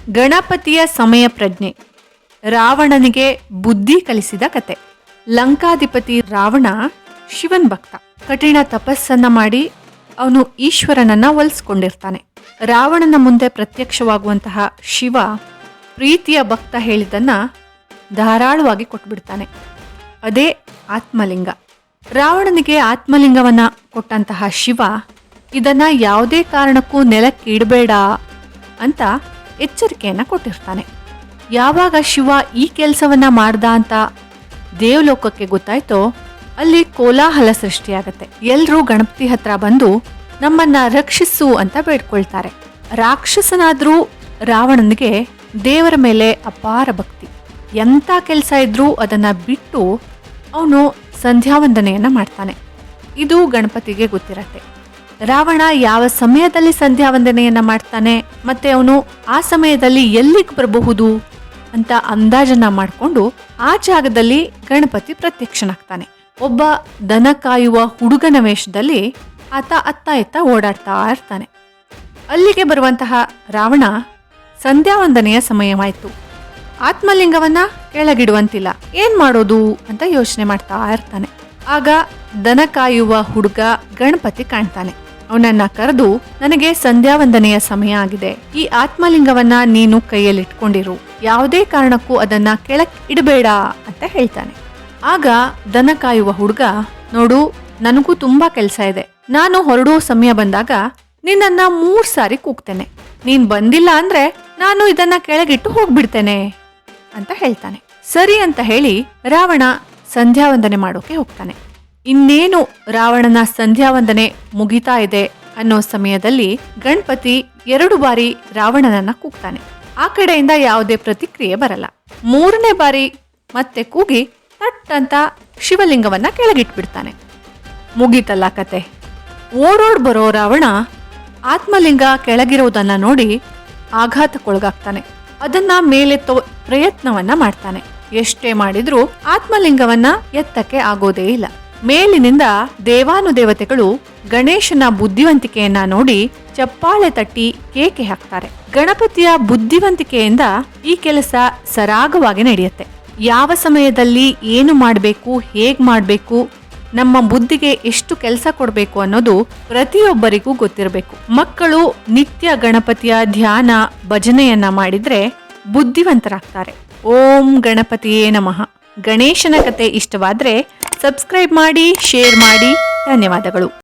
ಗಣಪತಿಯ ಸಮಯ ಪ್ರಜ್ಞೆ. ರಾವಣನಿಗೆ ಬುದ್ಧಿ ಕಲಿಸಿದ ಕತೆ. ಲಂಕಾಧಿಪತಿ ರಾವಣ ಶಿವನ್ ಭಕ್ತ. ಕಠಿಣ ತಪಸ್ಸನ್ನ ಮಾಡಿ ಅವನು ಈಶ್ವರನನ್ನ ಒಲಿಸ್ಕೊಂಡಿರ್ತಾನೆ. ರಾವಣನ ಮುಂದೆ ಪ್ರತ್ಯಕ್ಷವಾಗುವಂತಹ ಶಿವ ಪ್ರೀತಿಯ ಭಕ್ತ ಹೇಳಿದ್ದನ್ನ ಧಾರಾಳವಾಗಿ ಕೊಟ್ಬಿಡ್ತಾನೆ. ಅದೇ ಆತ್ಮಲಿಂಗ. ರಾವಣನಿಗೆ ಆತ್ಮಲಿಂಗವನ್ನ ಕೊಟ್ಟಂತಹ ಶಿವ ಇದನ್ನ ಯಾವುದೇ ಕಾರಣಕ್ಕೂ ನೆಲಕ್ಕೆ ಇಡಬೇಡ ಅಂತ ಎಚ್ಚರಿಕೆಯನ್ನ ಕೊಟ್ಟಿರ್ತಾನೆ. ಯಾವಾಗ ಶಿವ ಈ ಕೆಲಸವನ್ನ ಮಾಡ್ದ ಅಂತ ದೇವಲೋಕಕ್ಕೆ ಗೊತ್ತಾಯ್ತೋ ಅಲ್ಲಿ ಕೋಲಾಹಲ ಸೃಷ್ಟಿಯಾಗತ್ತೆ. ಎಲ್ರೂ ಗಣಪತಿ ಹತ್ರ ಬಂದು ನಮ್ಮನ್ನ ರಕ್ಷಿಸು ಅಂತ ಬೇಡ್ಕೊಳ್ತಾರೆ. ರಾಕ್ಷಸನಾದ್ರೂ ರಾವಣನಿಗೆ ದೇವರ ಮೇಲೆ ಅಪಾರ ಭಕ್ತಿ. ಎಂಥ ಕೆಲಸ ಇದ್ರೂ ಅದನ್ನ ಬಿಟ್ಟು ಅವನು ಸಂಧ್ಯಾವಂದನೆಯನ್ನ ಮಾಡ್ತಾನೆ. ಇದು ಗಣಪತಿಗೆ ಗೊತ್ತಿರತ್ತೆ. ರಾವಣ ಯಾವ ಸಮಯದಲ್ಲಿ ಸಂಧ್ಯಾವಂದನೆಯನ್ನ ಮಾಡ್ತಾನೆ ಮತ್ತೆ ಅವನು ಆ ಸಮಯದಲ್ಲಿ ಎಲ್ಲಿಗೆ ಬರಬಹುದು ಅಂತ ಅಂದಾಜನ್ನ ಮಾಡಿಕೊಂಡು ಆ ಜಾಗದಲ್ಲಿ ಗಣಪತಿ ಪ್ರತ್ಯಕ್ಷನಾಗ್ತಾನೆ. ಒಬ್ಬ ದನ ಕಾಯುವ ಹುಡುಗನ ವೇಷದಲ್ಲಿ ಆತ ಅತ್ತ ಇತ್ತ ಓಡಾಡ್ತಾ ಇರ್ತಾನೆ. ಅಲ್ಲಿಗೆ ಬರುವಂತಹ ರಾವಣ ಸಂಧ್ಯಾವಂದನೆಯ ಸಮಯವಾಯ್ತು. ಆತ್ಮಲಿಂಗವನ್ನ ಕೆಳಗಿಡುವಂತಿಲ್ಲ, ಏನ್ ಮಾಡೋದು ಅಂತ ಯೋಚನೆ ಮಾಡ್ತಾ ಇರ್ತಾನೆ. ಆಗ ದನ ಕಾಯುವ ಹುಡುಗ ಗಣಪತಿ ಕಾಣ್ತಾನೆ. ಅವನನ್ನ ಕರೆದು, ನನಗೆ ಸಂಧ್ಯಾವಂದನೆಯ ಸಮಯ ಆಗಿದೆ, ಈ ಆತ್ಮಲಿಂಗವನ್ನ ನೀನು ಕೈಯಲ್ಲಿ ಇಟ್ಕೊಂಡಿರು, ಯಾವುದೇ ಕಾರಣಕ್ಕೂ ಅದನ್ನ ಕೆಳಕ್ ಇಡಬೇಡ ಅಂತ ಹೇಳ್ತಾನೆ. ಆಗ ದನ ಕಾಯುವ ಹುಡುಗ, ನೋಡು, ನನಗೂ ತುಂಬಾ ಕೆಲಸ ಇದೆ, ನಾನು ಹೊರಡೋ ಸಮಯ ಬಂದಾಗ ನಿನ್ನನ್ನ 3 ಸಾರಿ ಕೂಗ್ತೇನೆ, ನೀನ್ ಬಂದಿಲ್ಲ ಅಂದ್ರೆ ನಾನು ಇದನ್ನ ಕೆಳಗಿಟ್ಟು ಹೋಗ್ಬಿಡ್ತೇನೆ ಅಂತ ಹೇಳ್ತಾನೆ. ಸರಿ ಅಂತ ಹೇಳಿ ರಾವಣ ಸಂಧ್ಯಾವಂದನೆ ಮಾಡೋಕೆ ಹೋಗ್ತಾನೆ. ಇನ್ನೇನು ರಾವಣನ ಸಂಧ್ಯಾವಂದನೆ ಮುಗಿತಾ ಇದೆ ಅನ್ನೋ ಸಮಯದಲ್ಲಿ ಗಣಪತಿ 2 ಬಾರಿ ರಾವಣನನ್ನ ಕೂಗ್ತಾನೆ. ಆ ಕಡೆಯಿಂದ ಯಾವುದೇ ಪ್ರತಿಕ್ರಿಯೆ ಬರಲ್ಲ. 3ನೇ ಬಾರಿ ಮತ್ತೆ ಕೂಗಿ ತಟ್ ಅಂತ ಶಿವಲಿಂಗವನ್ನ ಕೆಳಗಿಟ್ಬಿಡ್ತಾನೆ. ಮುಗೀತಲ್ಲ ಕತೆ. ಓಡೋಡ್ ಬರೋ ರಾವಣ ಆತ್ಮಲಿಂಗ ಕೆಳಗಿರೋದನ್ನ ನೋಡಿ ಆಘಾತಕ್ಕೊಳಗಾಗ್ತಾನೆ. ಅದನ್ನ ಮೇಲೆತ್ತೋ ಪ್ರಯತ್ನವನ್ನ ಮಾಡ್ತಾನೆ. ಎಷ್ಟೇ ಮಾಡಿದ್ರೂ ಆತ್ಮಲಿಂಗವನ್ನ ಎತ್ತಕ್ಕೆ ಆಗೋದೇ ಇಲ್ಲ. ಮೇಲಿನಿಂದ ದೇವಾನುದೇವತೆಗಳು ಗಣೇಶನ ಬುದ್ಧಿವಂತಿಕೆಯನ್ನ ನೋಡಿ ಚಪ್ಪಾಳೆ ತಟ್ಟಿ ಕೇಕೆ ಹಾಕ್ತಾರೆ. ಗಣಪತಿಯ ಬುದ್ಧಿವಂತಿಕೆಯಿಂದ ಈ ಕೆಲಸ ಸರಾಗವಾಗಿ ನಡೆಯುತ್ತೆ. ಯಾವ ಸಮಯದಲ್ಲಿ ಏನು ಮಾಡಬೇಕು, ಹೇಗ್ ಮಾಡಬೇಕು, ನಮ್ಮ ಬುದ್ಧಿಗೆ ಎಷ್ಟು ಕೆಲಸ ಕೊಡಬೇಕು ಅನ್ನೋದು ಪ್ರತಿಯೊಬ್ಬರಿಗೂ ಗೊತ್ತಿರಬೇಕು. ಮಕ್ಕಳು ನಿತ್ಯ ಗಣಪತಿಯ ಧ್ಯಾನ ಭಜನೆಯನ್ನ ಮಾಡಿದ್ರೆ ಬುದ್ಧಿವಂತರಾಗ್ತಾರೆ. ಓಂ ಗಣಪತಿಯೇ ನಮಃ. ಗಣೇಶನ ಕತೆ ಇಷ್ಟವಾದ್ರೆ ಸಬ್ಸ್ಕ್ರೈಬ್ ಮಾಡಿ, ಶೇರ್ ಮಾಡಿ. ಧನ್ಯವಾದಗಳು.